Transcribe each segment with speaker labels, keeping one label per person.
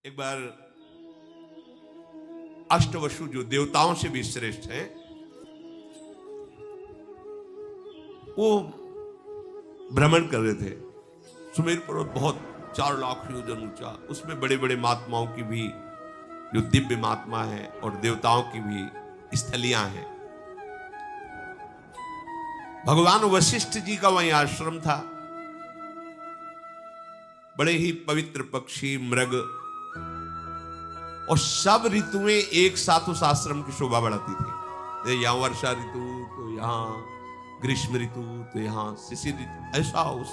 Speaker 1: एक बार अष्टवसु जो देवताओं से भी श्रेष्ठ हैं, वो भ्रमण कर रहे थे। सुमेर पर्वत बहुत 4 लाख योजन ऊंचा, उसमें बड़े बड़े महात्माओं की भी जो दिव्य महात्मा है और देवताओं की भी स्थलियां हैं। भगवान वशिष्ठ जी का वहीं आश्रम था। बड़े ही पवित्र पक्षी, मृग और सब ऋतुएं एक साथ उस आश्रम की शोभा बढ़ाती थी। यहां वर्षा ऋतु तो यहां ग्रीष्म ऋतु तो यहां शिशिर ऋतु, ऐसा उस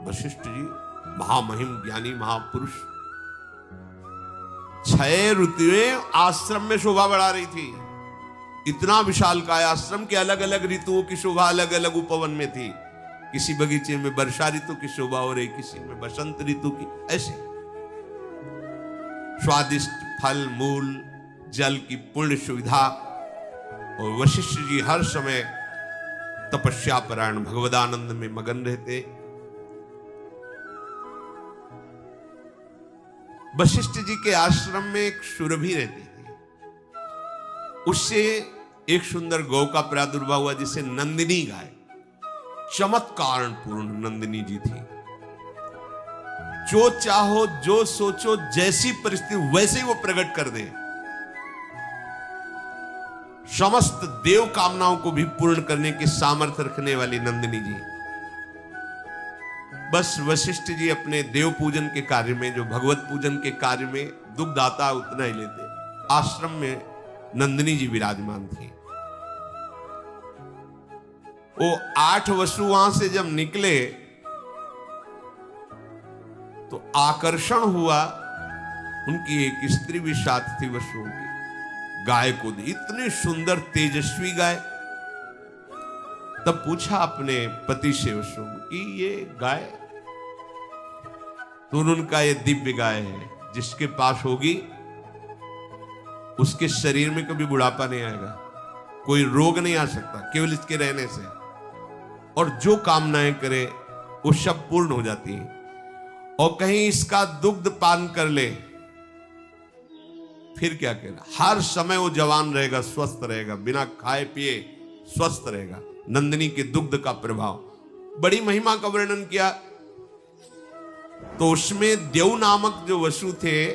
Speaker 1: वशिष्ठ जी महामहिम ज्ञानी महापुरुष 6 ऋतुएं आश्रम में शोभा बढ़ा रही थी। इतना विशालकाय आश्रम के अलग अलग ऋतुओं की शोभा अलग अलग उपवन में थी। किसी बगीचे में वर्षा ऋतु की शोभा हो रही, किसी में बसंत ऋतु की, ऐसे स्वादिष्ट फल मूल जल की पूर्ण सुविधा। और वशिष्ठ जी हर समय तपस्या परायण भगवदानंद में मगन रहते। वशिष्ठ जी के आश्रम में एक सुरभि रहती थी, उससे एक सुंदर गौ का प्रादुर्भाव हुआ जिसे नंदिनी गाय, चमत्कार पूर्ण नंदिनी जी थी। जो चाहो जो सोचो जैसी परिस्थिति वैसे ही वो प्रकट कर दे। समस्त देव कामनाओं को भी पूर्ण करने के सामर्थ्य रखने वाली नंदिनी जी। बस वशिष्ठ जी अपने देव पूजन के कार्य में, जो भगवत पूजन के कार्य में दुग्ध आता उतना ही लेते। आश्रम में नंदिनी जी विराजमान थी। वो 8 वसु वहां से जब निकले तो आकर्षण हुआ, उनकी एक स्त्री भी साथ थी वसुओं की। गाय को दी, इतनी सुंदर तेजस्वी गाय। तब पूछा अपने पति से वसु कि ये गाय, तो उनका ये दिव्य गाय है, जिसके पास होगी उसके शरीर में कभी बुढ़ापा नहीं आएगा, कोई रोग नहीं आ सकता केवल इसके रहने से, और जो कामनाएं करे वो सब पूर्ण हो जाती हैं। और कहीं इसका दुग्ध पान कर ले फिर क्या कहना, हर समय वो जवान रहेगा, स्वस्थ रहेगा, बिना खाए पिए स्वस्थ रहेगा। नंदिनी के दुग्ध का प्रभाव, बड़ी महिमा का वर्णन किया। तो उसमें देव नामक जो वसु थे,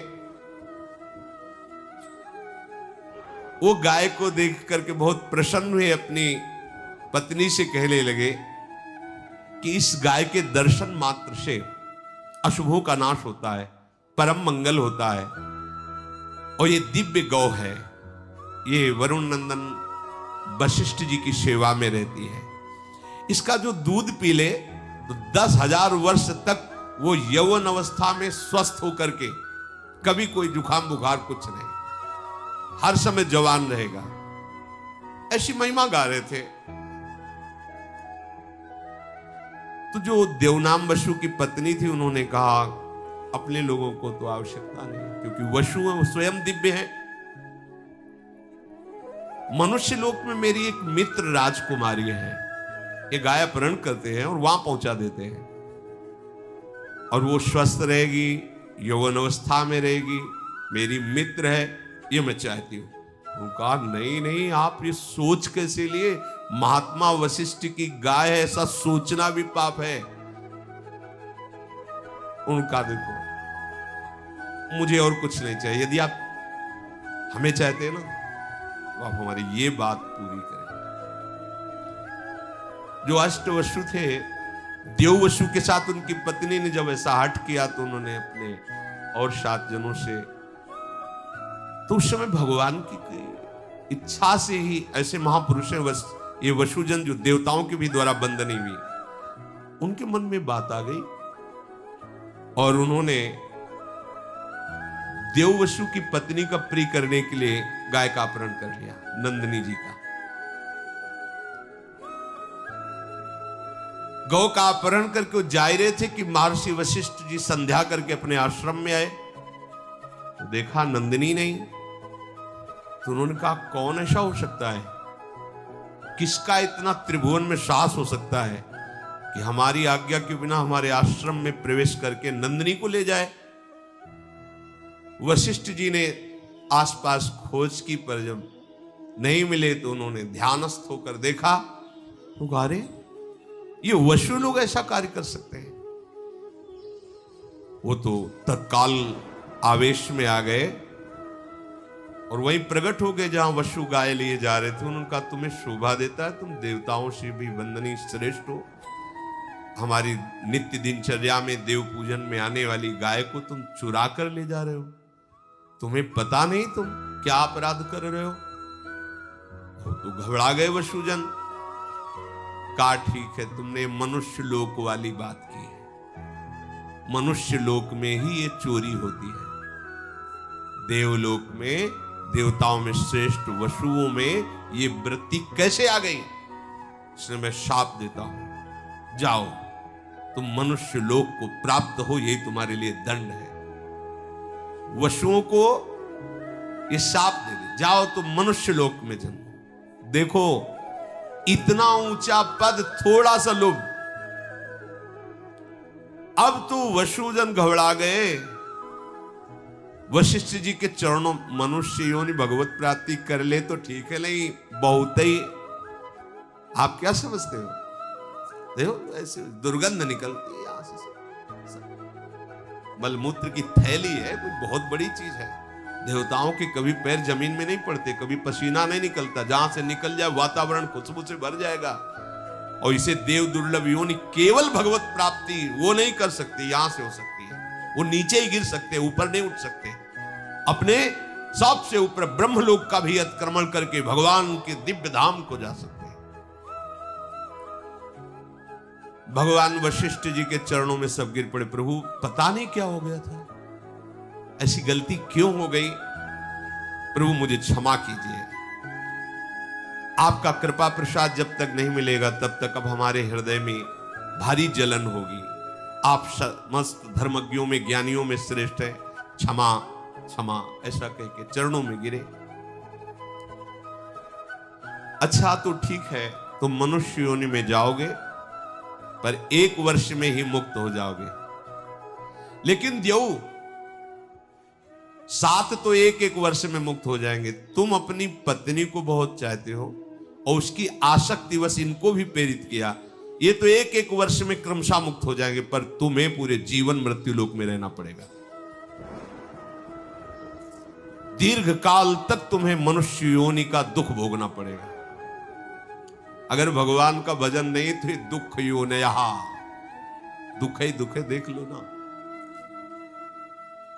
Speaker 1: वो गाय को देख करके बहुत प्रसन्न हुए, अपनी पत्नी से कहने लगे कि इस गाय के दर्शन मात्र से अशुभों का नाश होता है, परम मंगल होता है। और ये दिव्य गौ है, ये वरुण नंदन वशिष्ठ जी की सेवा में रहती है। इसका जो दूध पी ले तो 10,000 वर्ष तक वो यौवन अवस्था में स्वस्थ होकर के कभी कोई जुखाम बुखार कुछ नहीं, हर समय जवान रहेगा। ऐसी महिमा गा रहे थे। तो जो देवनाम वसु की पत्नी थी, उन्होंने कहा अपने लोगों को तो आवश्यकता नहीं, क्योंकि वसु स्वयं दिव्य है। मनुष्य लोक में मेरी एक मित्र राजकुमारी है, ये गाय अपहरण करते हैं और वहां पहुंचा देते हैं, और वो स्वस्थ रहेगी, यौवन अवस्था में रहेगी, मेरी मित्र है, ये मैं चाहती हूं। कहा नहीं नहीं, आप ये सोच कैसे लिए, महात्मा वशिष्ठ की गाय है, ऐसा सोचना भी पाप है। उनका देखो, मुझे और कुछ नहीं चाहिए, यदि आप हमें चाहते हैं ना तो आप हमारी ये बात पूरी करें। जो अष्टवसु थे, देववसु के साथ उनकी पत्नी ने जब ऐसा हठ किया तो उन्होंने अपने और 7 जनों से, तो उस समय भगवान की इच्छा से ही ऐसे महापुरुष हैं ये वसुजन, जो देवताओं के भी द्वारा बंदनी हुई, उनके मन में बात आ गई और उन्होंने देववसु की पत्नी का प्रिय करने के लिए गाय का अपहरण कर लिया, नंदिनी जी का। गौ का अपहरण करके वो जा रहे थे कि महर्षि वशिष्ठ जी संध्या करके अपने आश्रम में आए, तो देखा नंदिनी नहीं। तो उन्होंने कहा कौन ऐसा हो सकता है, किसका इतना त्रिभुवन में साहस हो सकता है कि हमारी आज्ञा के बिना हमारे आश्रम में प्रवेश करके नंदिनी को ले जाए। वशिष्ठ जी ने आसपास खोज की, पर जब नहीं मिले तो उन्होंने ध्यानस्थ होकर देखा तो कहा, अरे ये वशु लोग ऐसा कार्य कर सकते हैं। वो तो तत्काल आवेश में आ गए और वहीं प्रकट हो गए जहां वशु गाय लिए जा रहे थे। उन्होंने कहा, तुम्हें शोभा देता है, तुम देवताओं से भी वंदनीय श्रेष्ठ हो, हमारी नित्य दिनचर्या में देव पूजन में आने वाली गाय को तुम चुरा कर ले जा रहे हो, तुम्हें पता नहीं तुम क्या अपराध कर रहे हो। तो घबरा गए वशुजन। कहा, ठीक है, तुमने मनुष्य लोक वाली बात की है, मनुष्य लोक में ही ये चोरी होती है, देवलोक में, देवताओं में श्रेष्ठ वशुओं में ये वृत्ति कैसे आ गई? इसलिए मैं शाप देता हूं, जाओ तुम मनुष्य लोक को प्राप्त हो, यही तुम्हारे लिए दंड है। वशुओं को ये शाप दे दे, जाओ तुम मनुष्य लोक में जन्मो। देखो, इतना ऊंचा पद, थोड़ा सा लोभ। अब तो वशुजन घबरा गए। वशिष्ठ जी के चरणों, मनुष्य योनि भगवत प्राप्ति कर ले तो ठीक है, नहीं बहुत ही, आप क्या समझते हो? देखो ऐसे दुर्गंध निकलती है यहां से, मलमूत्र की थैली है, कोई बहुत बड़ी चीज है। देवताओं के कभी पैर जमीन में नहीं पड़ते, कभी पसीना नहीं निकलता, जहां से निकल जाए वातावरण खुशबू से भर जाएगा। और इसे देव दुर्लभ योनि, केवल भगवत प्राप्ति वो नहीं कर सकती, यहां से हो सकती है, वो नीचे ही गिर सकते, ऊपर नहीं उठ सकते। अपने सबसे ऊपर ब्रह्मलोक का भी अतिक्रमण करके भगवान के दिव्य धाम को जा सकते हैं। भगवान वशिष्ठ जी के चरणों में सब गिर पड़े, प्रभु पता नहीं क्या हो गया था, ऐसी गलती क्यों हो गई, प्रभु मुझे क्षमा कीजिए। आपका कृपा प्रसाद जब तक नहीं मिलेगा तब तक अब हमारे हृदय में भारी जलन होगी। आप समस्त धर्मज्ञों में, ज्ञानियों में श्रेष्ठ है, क्षमा क्षमा, ऐसा कह के चरणों में गिरे। अच्छा तो ठीक है, तुम मनुष्य योनि में जाओगे, पर 1 वर्ष में ही मुक्त हो जाओगे। लेकिन देव 7 तो 1 वर्ष में मुक्त हो जाएंगे। तुम अपनी पत्नी को बहुत चाहते हो और उसकी आसक्ति वश इनको भी प्रेरित किया, ये तो 1 वर्ष में क्रमशः मुक्त हो जाएंगे, पर तुम्हें पूरे जीवन मृत्यु लोक में रहना पड़ेगा। दीर्घ काल तक तुम्हें मनुष्य योनि का दुख भोगना पड़ेगा। अगर भगवान का भजन नहीं तो ये दुख योनिया, दुख ही दुख है, देख लो ना।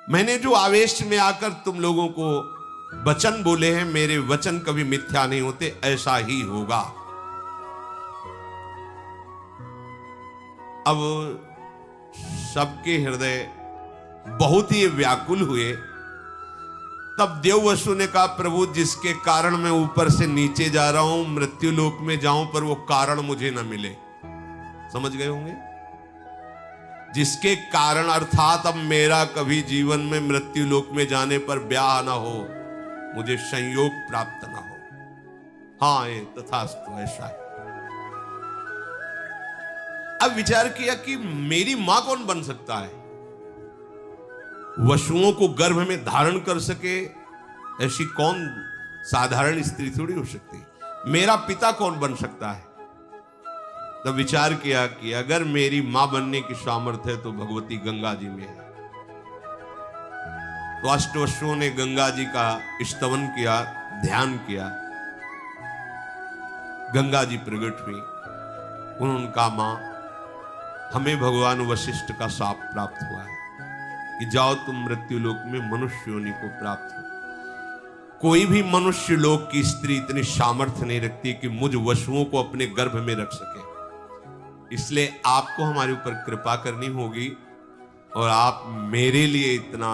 Speaker 1: मैंने जो आवेश में आकर तुम लोगों को वचन बोले हैं, मेरे वचन कभी मिथ्या नहीं होते, ऐसा ही होगा। अब सबके हृदय बहुत ही व्याकुल हुए। तब देव वसु ने कहा, प्रभु जिसके कारण मैं ऊपर से नीचे जा रहा हूं, मृत्यु लोक में जाऊं, पर वो कारण मुझे न मिले। समझ गए होंगे, जिसके कारण अर्थात अब मेरा कभी जीवन में मृत्यु लोक में जाने पर ब्याह ना हो, मुझे संयोग प्राप्त ना हो। हाँ, ये तथास्तु, ऐसा है। अब विचार किया कि मेरी मां कौन बन सकता है? वशुओं को गर्भ में धारण कर सके ऐसी कौन साधारण स्त्री थोड़ी हो सकती। मेरा पिता कौन बन सकता है? तब विचार किया कि अगर मेरी मां बनने की सामर्थ्य है तो भगवती गंगा जी में है। तो अष्टवसुओं ने गंगा जी का स्तवन किया, ध्यान किया। गंगा जी प्रकट हुई। उन्होंने कहा, मां हमें भगवान वशिष्ठ का शाप प्राप्त हुआ है कि जाओ तुम मृत्यु लोक में मनुष्य योनि को प्राप्त हो। कोई भी मनुष्य लोक की स्त्री इतनी सामर्थ्य नहीं रखती कि मुझ वशुओं को अपने गर्भ में रख सके। इसलिए आपको हमारे ऊपर कृपा करनी होगी और आप मेरे लिए इतना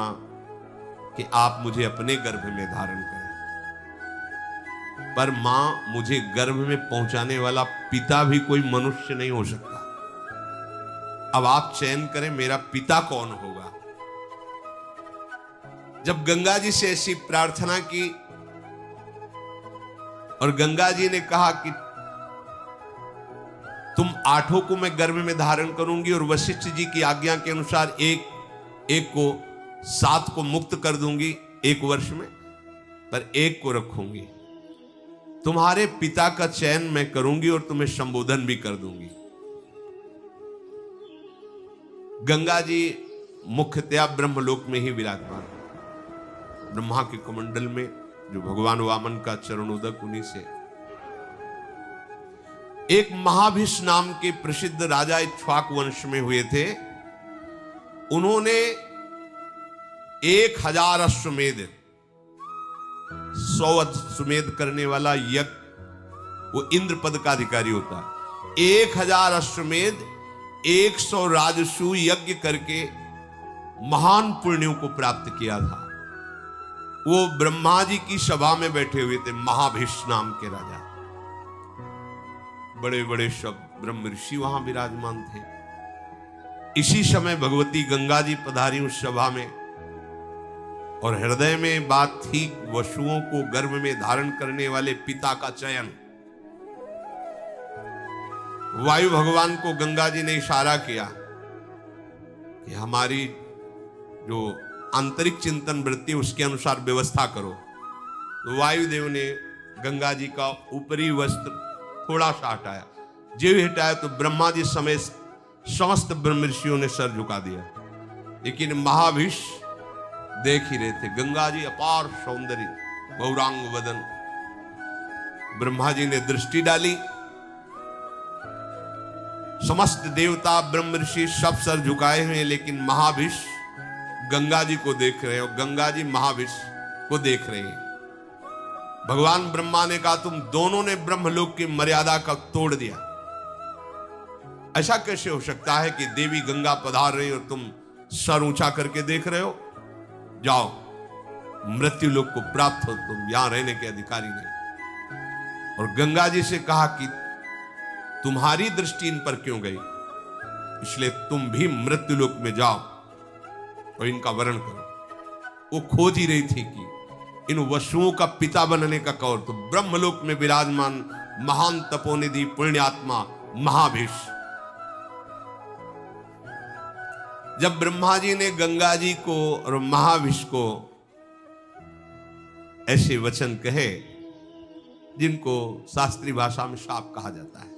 Speaker 1: कि आप मुझे अपने गर्भ में धारण करें। पर मां, मुझे गर्भ में पहुंचाने वाला पिता भी कोई मनुष्य नहीं हो सकता। अब आप चयन करें मेरा पिता कौन होगा। जब गंगा जी से ऐसी प्रार्थना की और गंगा जी ने कहा कि तुम 8 को मैं गर्भ में धारण करूंगी और वशिष्ठ जी की आज्ञा के अनुसार एक को 7 को मुक्त कर दूंगी 1 वर्ष में, पर 1 को रखूंगी। तुम्हारे पिता का चयन मैं करूंगी और तुम्हें संबोधन भी कर दूंगी। गंगा जी मुख्यतया ब्रह्मलोक में ही विराजमान, ब्रह्मा के कमंडल में, जो भगवान वामन का चरणोदक उन्हीं से। एक महाभिष नाम के प्रसिद्ध राजा इक्ष्वाकु वंश में हुए थे। उन्होंने 1000 अश्वमेध, 100 अश्वमेध करने वाला यज्ञ, वो इंद्र पद का अधिकारी होता है। 1000 अश्वमेध, 100 राजसूय यज्ञ करके महान पुण्यों को प्राप्त किया था। वो ब्रह्मा जी की सभा में बैठे हुए थे, महाभिष नाम के राजा। बड़े बड़े सब ब्रह्म ऋषि वहां विराजमान थे। इसी समय भगवती गंगा जी पधारी उस सभा में, और हृदय में बात थी वसुओं को गर्भ में धारण करने वाले पिता का चयन। वायु भगवान को गंगा जी ने इशारा किया कि हमारी जो आंतरिक चिंतन वृत्ति उसके अनुसार व्यवस्था करो। तो वायुदेव ने गंगा जी का ऊपरी वस्त्र थोड़ा सा हटाया। जो हटाया तो ब्रह्मा जी समेत समस्त ब्रह्म ऋषियों ने सर झुका दिया। लेकिन महाभिष देख ही रहे थे। गंगा जी अपार सौंदर्य, गौरांग वदन। ब्रह्मा जी ने दृष्टि डाली, समस्त देवता ब्रह्म ऋषि सब सर झुकाए हुए, लेकिन महाभिष गंगा जी को देख रहे हैं और गंगा जी महाभिष को देख रहे हैं। भगवान ब्रह्मा ने कहा, तुम दोनों ने ब्रह्मलोक की मर्यादा का तोड़ दिया। ऐसा कैसे हो सकता है कि देवी गंगा पधार रही और तुम सर ऊंचा करके देख रहे हो? जाओ, मृत्यु लोक को प्राप्त हो, तुम यहां रहने के अधिकारी नहीं। और गंगा जी से कहा कि तुम्हारी दृष्टि इन पर क्यों गई, इसलिए तुम भी मृत्यु लोक में जाओ और इनका वरण करो। वो खोज ही रही थी कि इन वसुओं का पिता बनने का कौर। तो ब्रह्मलोक में विराजमान महान तपोनिधि पुण्यात्मा महाभिष। जब ब्रह्मा जी ने गंगा जी को और महाभिष को ऐसे वचन कहे जिनको शास्त्रीय भाषा में शाप कहा जाता है,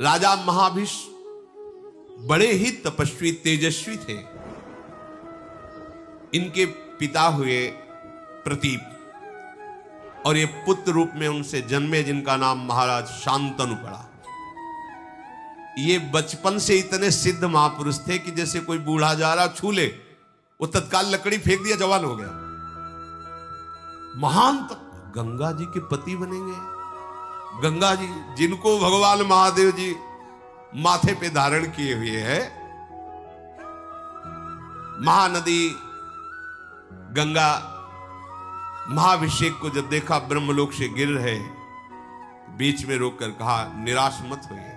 Speaker 1: राजा महाभिष बड़े ही तपस्वी तेजस्वी थे। इनके पिता हुए प्रतीप, और ये पुत्र रूप में उनसे जन्मे जिनका नाम महाराज शांतनु पड़ा। ये बचपन से इतने सिद्ध महापुरुष थे कि जैसे कोई बूढ़ा जा रहा छू ले, वो तत्काल लकड़ी फेंक दिया, जवान हो गया। महान गंगा जी के पति बनेंगे। गंगा जी जिनको भगवान महादेव जी माथे पे धारण किए हुए हैं। महानदी गंगा महाभिषेक को जब देखा, ब्रह्मलोक से गिर रहे, बीच में रोककर कहा, निराश मत होइए,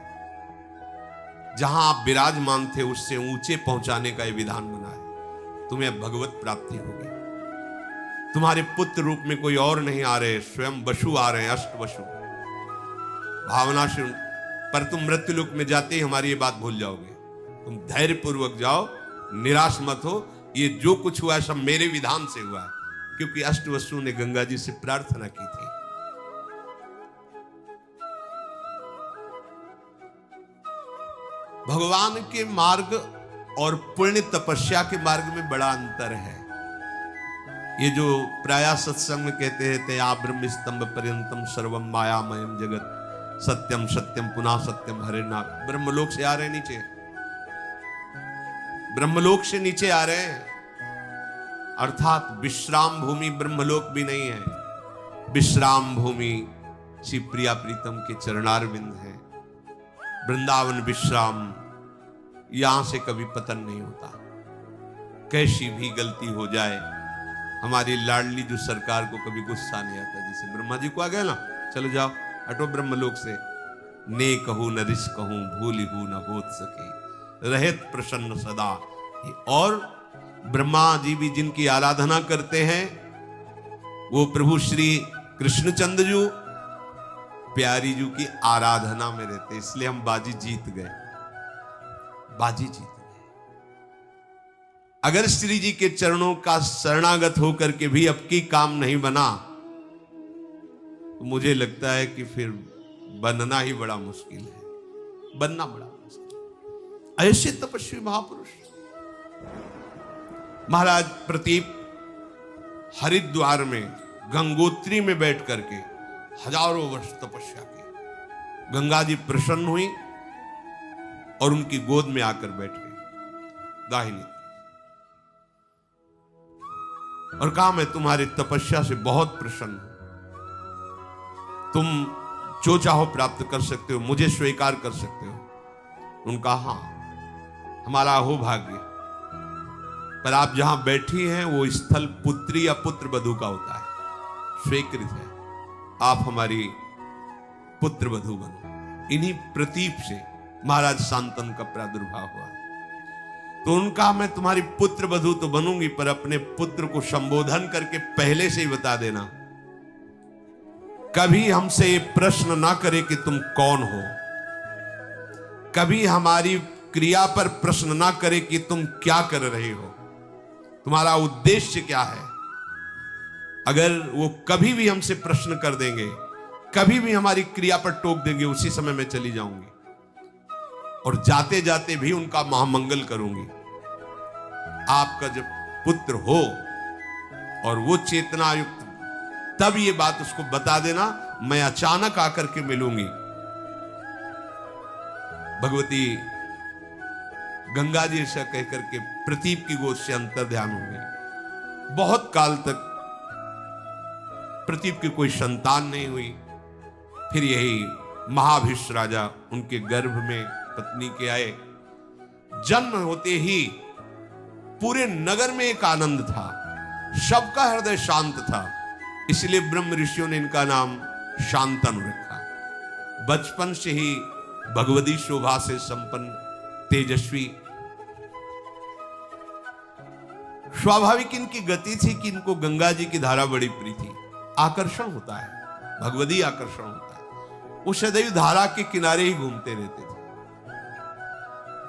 Speaker 1: जहां आप विराजमान थे उससे ऊंचे पहुंचाने का यह विधान बना है। तुम्हें भगवत प्राप्ति होगी। तुम्हारे पुत्र रूप में कोई और नहीं आ रहे, स्वयं वसु आ रहे हैं, अष्ट वसु। भावना से पर तुम मृत्युलोक में जाते ही हमारी ये बात भूल जाओगे। तुम धैर्य पूर्वक जाओ, निराश मत हो। ये जो कुछ हुआ है सब मेरे विधान से हुआ है, क्योंकि अष्ट वसु ने गंगा जी से प्रार्थना की थी। भगवान के मार्ग और पुण्य तपस्या के मार्ग में बड़ा अंतर है। ये जो प्रायः सत्संग में कहते हैं, तया ब्रह्म स्तंभ पर्यंतम सर्वम मायामयम जगत सत्यम सत्यम पुनः सत्यम हरे नाम। ब्रह्मलोक से आ रहे नीचे, ब्रह्मलोक से नीचे आ रहे हैं। अर्थात विश्राम भूमि ब्रह्मलोक भी नहीं है। विश्राम भूमि श्री प्रिया प्रीतम के चरणारविंद है। वृंदावन विश्राम, यहां से कभी पतन नहीं होता। कैसी भी गलती हो जाए, हमारी लाडली जो सरकार को कभी गुस्सा नहीं आता। जैसे ब्रह्मा जी को आ गया ना, चलो जाओ हटो ब्रह्मलोक से। ने कहूं न रिस कहूं, भूली हूं न होत सके, रहत प्रसन्न सदा। और ब्रह्मा जी भी जिनकी आराधना करते हैं, वो प्रभु श्री कृष्णचंद्र जी प्यारी जी की आराधना में रहते, इसलिए हम बाजी जीत गए। बाजी जीत गए। अगर श्री जी के चरणों का शरणागत होकर के भी अब की काम नहीं बना तो मुझे लगता है कि फिर बनना ही बड़ा मुश्किल है, बनना बड़ा मुश्किल। ऐसे तपस्वी महापुरुष महाराज प्रतीप हरिद्वार में गंगोत्री में बैठ करके हजारों वर्ष तपस्या की। गंगा जी प्रसन्न हुई और उनकी गोद में आकर बैठ गई दाहिनी और कहा, मैं तुम्हारी तपस्या से बहुत प्रसन्न हूं, तुम जो चाहो प्राप्त कर सकते हो, मुझे स्वीकार कर सकते हो। उनका हां, हमारा अहो भाग्य, पर आप जहां बैठी हैं वो स्थल पुत्री या पुत्र वधू का होता है, स्वीकृत है, आप हमारी पुत्र वधू बनो। इन्हीं प्रतीप से महाराज शांतनु का प्रादुर्भाव हुआ। तो उनका, मैं तुम्हारी पुत्र वधू तो बनूंगी, पर अपने पुत्र को संबोधन करके पहले से ही बता देना, कभी हमसे ये प्रश्न ना करे कि तुम कौन हो, कभी हमारी क्रिया पर प्रश्न ना करे कि तुम क्या कर रहे हो, तुम्हारा उद्देश्य क्या है। अगर वो कभी भी हमसे प्रश्न कर देंगे, कभी भी हमारी क्रिया पर टोक देंगे, उसी समय मैं चली जाऊंगी और जाते जाते भी उनका महामंगल करूंगी। आपका जब पुत्र हो और वो चेतना युक्त, तब ये बात उसको बता देना, मैं अचानक आकर के मिलूंगी। भगवती गंगा जी ऐसा कहकर के प्रतीप की गोद से अंतर ध्यान हो गई। बहुत काल तक प्रतीप की कोई संतान नहीं हुई। फिर यही महाभिष राजा उनके गर्भ में पत्नी के आए। जन्म होते ही पूरे नगर में एक आनंद था, सबका हृदय शांत था, इसलिए ब्रह्म ऋषियों ने इनका नाम शांतनु रखा। बचपन से ही भगवती शोभा से संपन्न, तेजस्वी, स्वाभाविक इनकी गति थी कि इनको गंगा जी की धारा बड़ी प्रिय थी। आकर्षण होता है, भगवती आकर्षण होता है। वो सदैव धारा के किनारे ही घूमते रहते थे।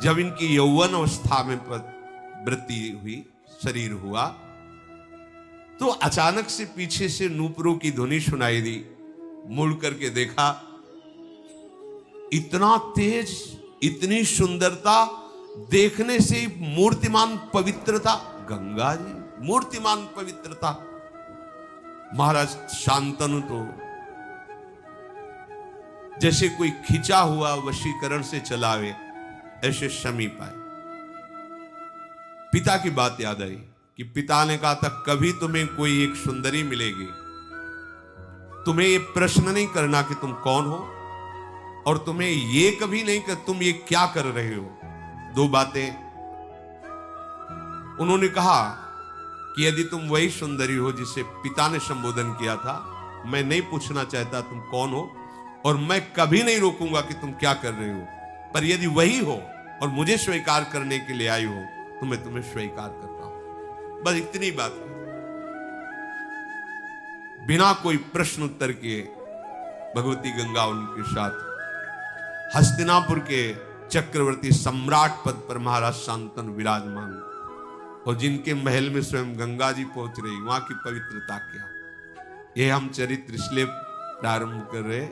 Speaker 1: जब इनकी यौवन अवस्था में वृत्ति हुई, शरीर हुआ, तो अचानक से पीछे से नूपुरों की ध्वनि सुनाई दी। मुड़ करके देखा, इतना तेज, इतनी सुंदरता, देखने से मूर्तिमान पवित्रता, गंगा जी मूर्तिमान पवित्रता। महाराज शांतनु तो जैसे कोई खिंचा हुआ वशीकरण से चलावे, ऐसे समीप आए। पिता की बात याद आई कि पिता ने कहा था, कभी तुम्हें कोई एक सुंदरी मिलेगी, तुम्हें ये प्रश्न नहीं करना कि तुम कौन हो, और तुम्हें ये कभी नहीं कि तुम ये क्या कर रहे हो। दो बातें उन्होंने कहा कि यदि तुम वही सुंदरी हो जिसे पिता ने संबोधन किया था, मैं नहीं पूछना चाहता तुम कौन हो, और मैं कभी नहीं रोकूंगा कि तुम क्या कर रहे हो, पर यदि वही हो और मुझे स्वीकार करने के लिए आई हो तो मैं तुम्हें स्वीकार करता हूं। बस इतनी बात। बिना कोई प्रश्न उत्तर किए भगवती गंगा उनके साथ हस्तिनापुर के चक्रवर्ती सम्राट पद पर महाराज शांतनु विराजमान, और जिनके महल में स्वयं गंगा जी पहुंच रही, वहां की पवित्रता क्या। यह हम चरित्र इसलिए प्रारंभ कर रहे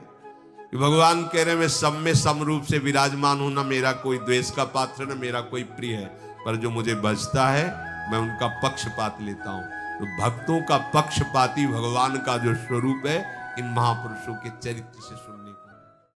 Speaker 1: कि भगवान कह रहे, मैं सब में समरूप से विराजमान हूं, ना मेरा कोई द्वेष का पात्र, ना मेरा कोई प्रिय है, पर जो मुझे बचता है मैं उनका पक्षपात लेता हूं। तो भक्तों का पक्षपाती भगवान का जो स्वरूप है, इन महापुरुषों के चरित्र से सुन